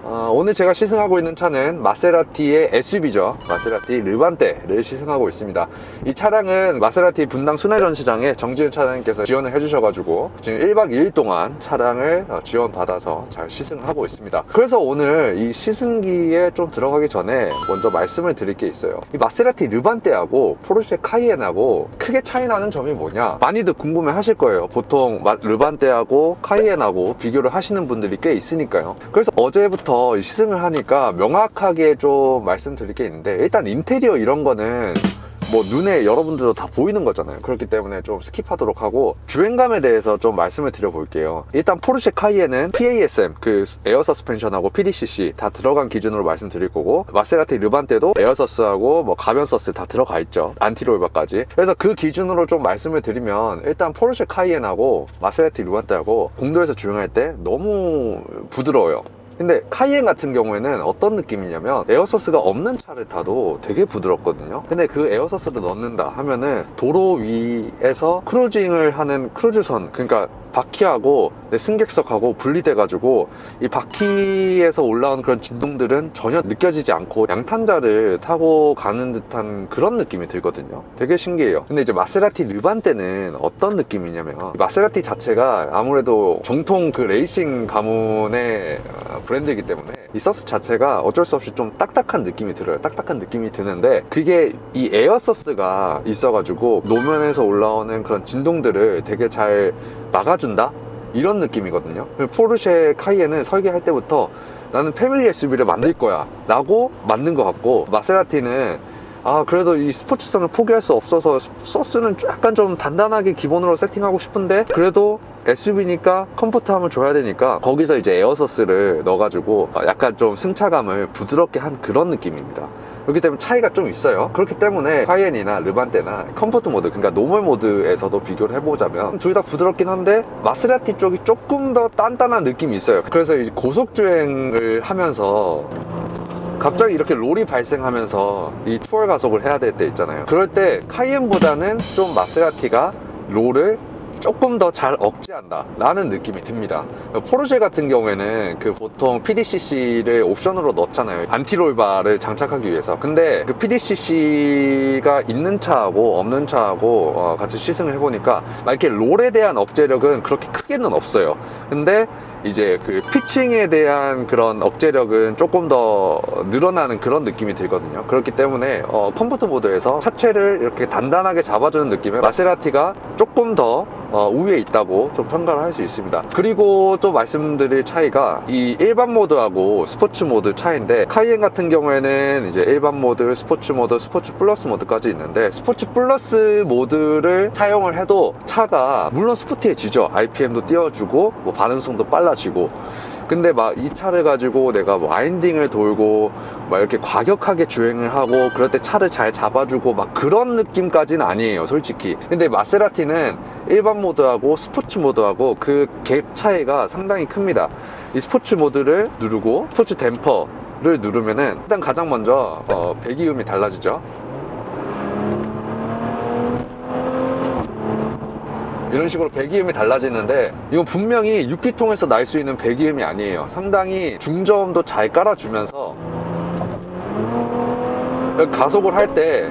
오늘 제가 시승하고 있는 차는 마세라티의 SUV죠. 마세라티 르반떼를 시승하고 있습니다. 이 차량은 마세라티 분당 순회전시장에 정지은 차장님께서 지원을 해주셔가지고 지금 1박 2일 동안 차량을 지원받아서 잘 시승하고 있습니다. 그래서 오늘 이 시승기에 좀 들어가기 전에 먼저 말씀을 드릴 게 있어요. 이 마세라티 르반떼하고 포르쉐 카이엔하고 크게 차이 나는 점이 뭐냐, 많이들 궁금해 하실 거예요. 보통 르반떼하고 카이엔하고 비교를 하시는 분들이 꽤 있으니까요. 그래서 어제부터 시승을 하니까 명확하게 좀 말씀드릴 게 있는데, 일단 인테리어 이런 거는 뭐 눈에 여러분들도 다 보이는 거잖아요. 그렇기 때문에 좀 스킵하도록 하고 주행감에 대해서 좀 말씀을 드려볼게요. 일단 포르쉐 카이엔은 PASM, 그 에어 서스펜션하고 PDCC 다 들어간 기준으로 말씀드릴 거고, 마세라티 르반떼도 에어 서스하고 뭐 가변 서스 다 들어가 있죠. 안티롤바까지. 그래서 그 기준으로 좀 말씀을 드리면, 일단 포르쉐 카이엔하고 마세라티 르반떼하고 공도에서 주행할 때 너무 부드러워요. 근데 카이엔 같은 경우에는 어떤 느낌이냐면, 에어서스가 없는 차를 타도 되게 부드럽거든요. 근데 그 에어서스를 넣는다 하면은 도로 위에서 크루징을 하는 크루즈선, 그러니까 바퀴하고 내 승객석하고 분리돼가지고 이 바퀴에서 올라오는 그런 진동들은 전혀 느껴지지 않고 양탄자를 타고 가는 듯한 그런 느낌이 들거든요. 되게 신기해요. 근데 이제 마세라티 르반떼는 어떤 느낌이냐면, 마세라티 자체가 아무래도 정통 그 레이싱 가문의 브랜드이기 때문에 이 서스 자체가 어쩔 수 없이 좀 딱딱한 느낌이 들어요. 딱딱한 느낌이 드는데, 그게 이 에어 서스가 있어가지고 노면에서 올라오는 그런 진동들을 되게 잘 막아준다? 이런 느낌이거든요. 포르쉐 카이엔은 설계할 때부터 나는 패밀리 SUV를 만들 거야 라고 만든 것 같고, 마세라티는 그래도 이 스포츠성을 포기할 수 없어서 서스는 약간 좀 단단하게 기본으로 세팅하고 싶은데, 그래도 SUV니까 컴포트함을 줘야 되니까 거기서 이제 에어서스를 넣어가지고 약간 좀 승차감을 부드럽게 한 그런 느낌입니다. 그렇기 때문에 차이가 좀 있어요. 그렇기 때문에 카이엔이나 르반떼나 컴포트 모드, 그러니까 노멀 모드에서도 비교를 해보자면 둘 다 부드럽긴 한데 마세라티 쪽이 조금 더 단단한 느낌이 있어요. 그래서 이제 고속주행을 하면서 갑자기 이렇게 롤이 발생하면서 이 투월 가속을 해야 될 때 있잖아요. 그럴 때 카이엔보다는 좀 마세라티가 롤을 조금 더 잘 억제한다 라는 느낌이 듭니다. 포르쉐 같은 경우에는 그 보통 PDCC를 옵션으로 넣잖아요. 안티롤바를 장착하기 위해서. 근데 그 PDCC가 있는 차하고 없는 차하고 같이 시승을 해보니까 막 이렇게 롤에 대한 억제력은 그렇게 크게는 없어요. 근데 이제 그 피칭에 대한 그런 억제력은 조금 더 늘어나는 그런 느낌이 들거든요. 그렇기 때문에 컴포트 모드에서 차체를 이렇게 단단하게 잡아주는 느낌에 마세라티가 조금 더 우위에 있다고 좀 평가를 할 수 있습니다. 그리고 또 말씀드릴 차이가 이 일반 모드하고 스포츠 모드 차이인데, 카이엔 같은 경우에는 이제 일반 모드, 스포츠 모드, 스포츠 플러스 모드까지 있는데, 스포츠 플러스 모드를 사용을 해도 차가 물론 스포티해지죠. RPM도 띄워주고 뭐 반응성도 빨라지고. 근데 막 이 차를 가지고 내가 뭐 와인딩을 돌고 막 이렇게 과격하게 주행을 하고 그럴 때 차를 잘 잡아주고 막 그런 느낌까지는 아니에요, 솔직히. 근데 마세라티는 일반 모드하고 스포츠 모드하고 그 갭 차이가 상당히 큽니다. 이 스포츠 모드를 누르고 스포츠 댐퍼를 누르면은 일단 가장 먼저 배기음이 달라지죠. 이런 식으로 배기음이 달라지는데, 이건 분명히 6기통에서 날 수 있는 배기음이 아니에요. 상당히 중저음도 잘 깔아주면서 가속을 할 때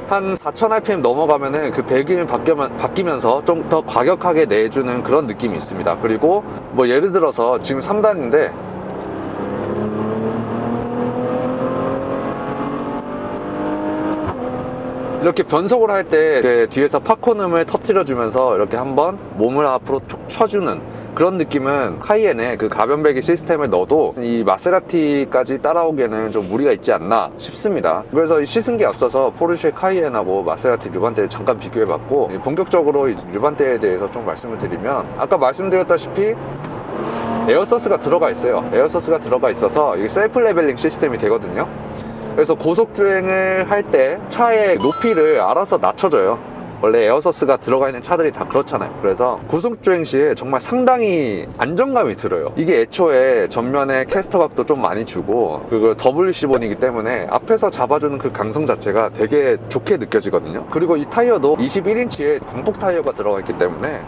한 4000rpm 넘어가면은 그 배기음이 바뀌면서 좀 더 과격하게 내주는 그런 느낌이 있습니다. 그리고 뭐 예를 들어서 지금 3단인데 이렇게 변속을 할 때 뒤에서 팝콘음을 터뜨려주면서 이렇게 한번 몸을 앞으로 툭 쳐주는 그런 느낌은 카이엔의 그 가변배기 시스템을 넣어도 이 마세라티까지 따라오기에는 좀 무리가 있지 않나 싶습니다. 그래서 이 시승기에 앞서서 포르쉐 카이엔하고 마세라티 르반떼를 잠깐 비교해봤고, 본격적으로 이 르반떼에 대해서 좀 말씀을 드리면, 아까 말씀드렸다시피 에어서스가 들어가 있어요. 에어서스가 들어가 있어서 이게 셀프 레벨링 시스템이 되거든요. 그래서 고속주행을 할 때 차의 높이를 알아서 낮춰줘요. 원래 에어서스가 들어가 있는 차들이 다 그렇잖아요. 그래서 고속주행 시에 정말 상당히 안정감이 들어요. 이게 애초에 전면에 캐스터 각도 좀 많이 주고, 그리고 WC 본이기 때문에 앞에서 잡아주는 그 강성 자체가 되게 좋게 느껴지거든요. 그리고 이 타이어도 21인치의 광폭 타이어가 들어가 있기 때문에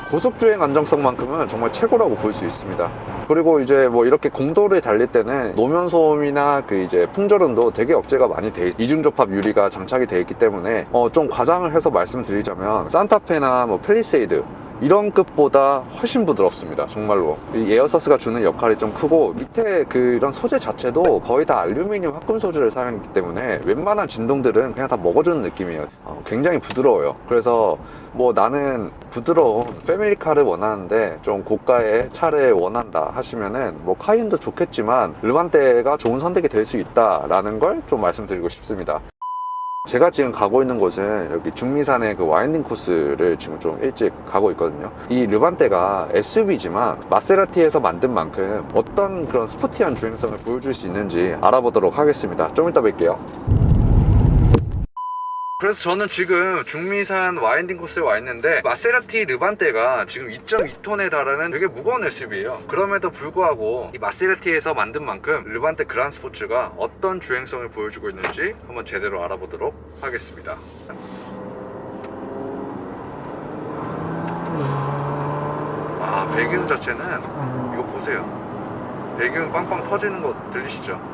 고속주행 안정성만큼은 정말 최고라고 볼 수 있습니다. 그리고 이제 뭐 이렇게 공도를 달릴 때는 노면 소음이나 그 이제 풍절음도 되게 억제가 많이 이중접합 유리가 장착이 되어 있기 때문에 좀 과장을 해서 말씀드리자면 산타페나 뭐 펠리세이드 이런 급보다 훨씬 부드럽습니다. 정말로 이 에어서스가 주는 역할이 좀 크고, 밑에 이런 소재 자체도 거의 다 알루미늄 합금 소재를 사용했기 때문에 웬만한 진동들은 그냥 다 먹어주는 느낌이에요. 굉장히 부드러워요. 그래서 뭐 나는 부드러운 패밀리카를 원하는데 좀 고가의 차를 원한다 하시면은 뭐 카이엔도 좋겠지만 르반떼가 좋은 선택이 될 수 있다라는 걸 좀 말씀드리고 싶습니다. 제가 지금 가고 있는 곳은 여기 중미산의 그 와인딩 코스를 지금 좀 일찍 가고 있거든요. 이 르반떼가 SUV지만 마세라티에서 만든 만큼 어떤 그런 스포티한 주행성을 보여줄 수 있는지 알아보도록 하겠습니다. 좀 이따 뵐게요. 그래서 저는 지금 중미산 와인딩 코스에 와 있는데, 마세라티 르반떼가 지금 2.2톤에 달하는 되게 무거운 SUV예요. 그럼에도 불구하고 이 마세라티에서 만든 만큼 르반떼 그란 스포츠가 어떤 주행성을 보여주고 있는지 한번 제대로 알아보도록 하겠습니다. 배기음 자체는 이거 보세요. 배기음 빵빵 터지는 거 들리시죠?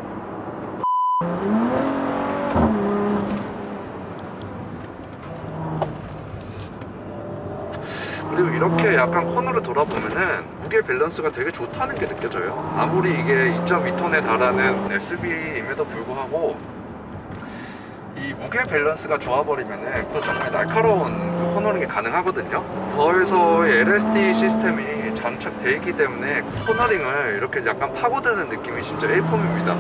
그리고 이렇게 약간 코너를 돌아보면은 무게 밸런스가 되게 좋다는 게 느껴져요. 아무리 이게 2.2톤에 달하는 SUV임에도 불구하고 이 무게 밸런스가 좋아버리면은 그 정말 날카로운 그 코너링이 가능하거든요. 더해서 LSD 시스템이 장착되어 있기 때문에 코너링을 이렇게 약간 파고드는 느낌이 진짜 일품입니다.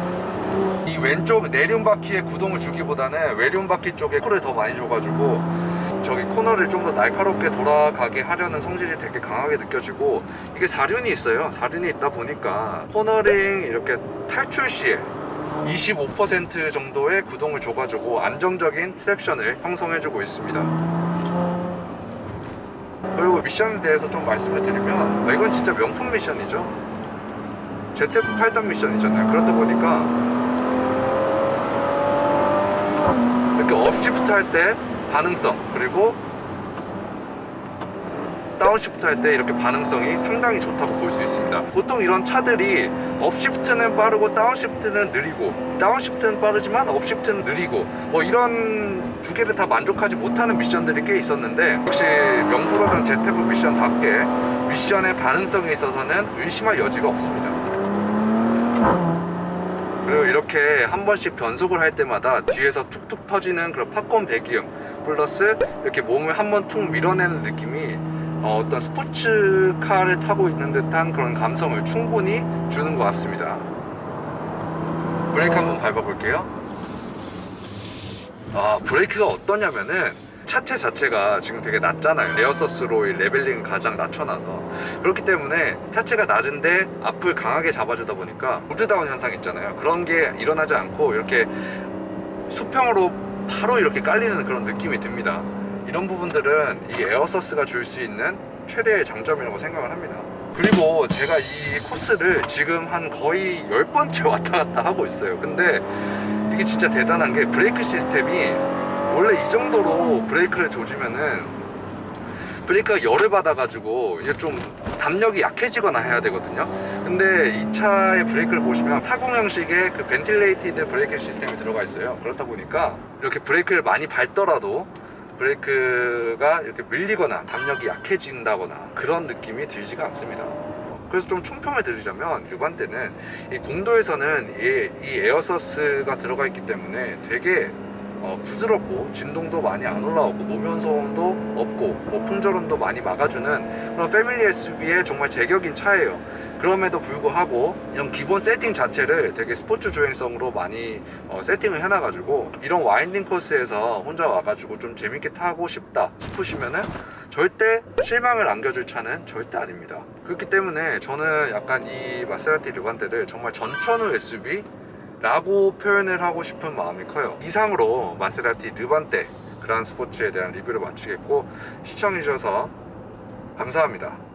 이 왼쪽 내륜 바퀴에 구동을 주기보다는 외륜 바퀴 쪽에 쿨을 더 많이 줘가지고 저기 코너를 좀 더 날카롭게 돌아가게 하려는 성질이 되게 강하게 느껴지고, 이게 4륜이 있어요. 4륜이 있다 보니까 코너링 이렇게 탈출 시에 25% 정도의 구동을 줘가지고 안정적인 트랙션을 형성해주고 있습니다. 그리고 미션에 대해서 좀 말씀을 드리면, 이건 진짜 명품 미션이죠. ZF 8단 미션이잖아요. 그렇다 보니까 이렇게 업시프트 할 때 반응성, 그리고 다운시프트 할 때 이렇게 반응성이 상당히 좋다고 볼 수 있습니다. 보통 이런 차들이 업시프트는 빠르고 다운시프트는 느리고, 다운시프트는 빠르지만 업시프트는 느리고, 뭐 이런 두 개를 다 만족하지 못하는 미션들이 꽤 있었는데, 역시 명불허전 ZF 미션답게 미션의 반응성에 있어서는 의심할 여지가 없습니다. 그리고 이렇게 한 번씩 변속을 할 때마다 뒤에서 툭툭 터지는 그런 팝콘 배기음 플러스 이렇게 몸을 한 번 툭 밀어내는 느낌이 어떤 스포츠카를 타고 있는 듯한 그런 감성을 충분히 주는 것 같습니다. 브레이크 한번 밟아볼게요. 브레이크가 어떠냐면은 차체 자체가 지금 되게 낮잖아요. 레어서스로 이 레벨링을 가장 낮춰놔서, 그렇기 때문에 차체가 낮은데 앞을 강하게 잡아주다 보니까 우드다운 현상 있잖아요. 그런 게 일어나지 않고 이렇게 수평으로 바로 이렇게 깔리는 그런 느낌이 듭니다. 이런 부분들은 이 에어서스가 줄 수 있는 최대의 장점이라고 생각을 합니다. 그리고 제가 이 코스를 지금 한 거의 10번째 왔다 갔다 하고 있어요. 근데 이게 진짜 대단한 게, 브레이크 시스템이 원래 이 정도로 브레이크를 조지면은 브레이크가 열을 받아가지고 이게 좀 담력이 약해지거나 해야 되거든요. 근데 이 차의 브레이크를 보시면 타공 형식의 그 벤틸레이티드 브레이크 시스템이 들어가 있어요. 그렇다 보니까 이렇게 브레이크를 많이 밟더라도 브레이크가 이렇게 밀리거나 담력이 약해진다거나 그런 느낌이 들지가 않습니다. 그래서 좀 총평을 드리자면, 르반떼는 이 공도에서는 이 에어서스가 들어가 있기 때문에 되게 부드럽고 진동도 많이 안 올라오고 노면소음도 없고 뭐 풍절음도 많이 막아주는 그런 패밀리 SUV의 정말 제격인 차예요. 그럼에도 불구하고 이런 기본 세팅 자체를 되게 스포츠 주행성으로 많이 세팅을 해놔가지고, 이런 와인딩 코스에서 혼자 와가지고 좀 재밌게 타고 싶다 싶으시면은 절대 실망을 안겨줄 차는 절대 아닙니다. 그렇기 때문에 저는 약간 이 마세라티 르반떼를 정말 전천후 SUV 라고 표현을 하고 싶은 마음이 커요. 이상으로 마세라티 르반떼 그란 스포츠에 대한 리뷰를 마치겠고, 시청해주셔서 감사합니다.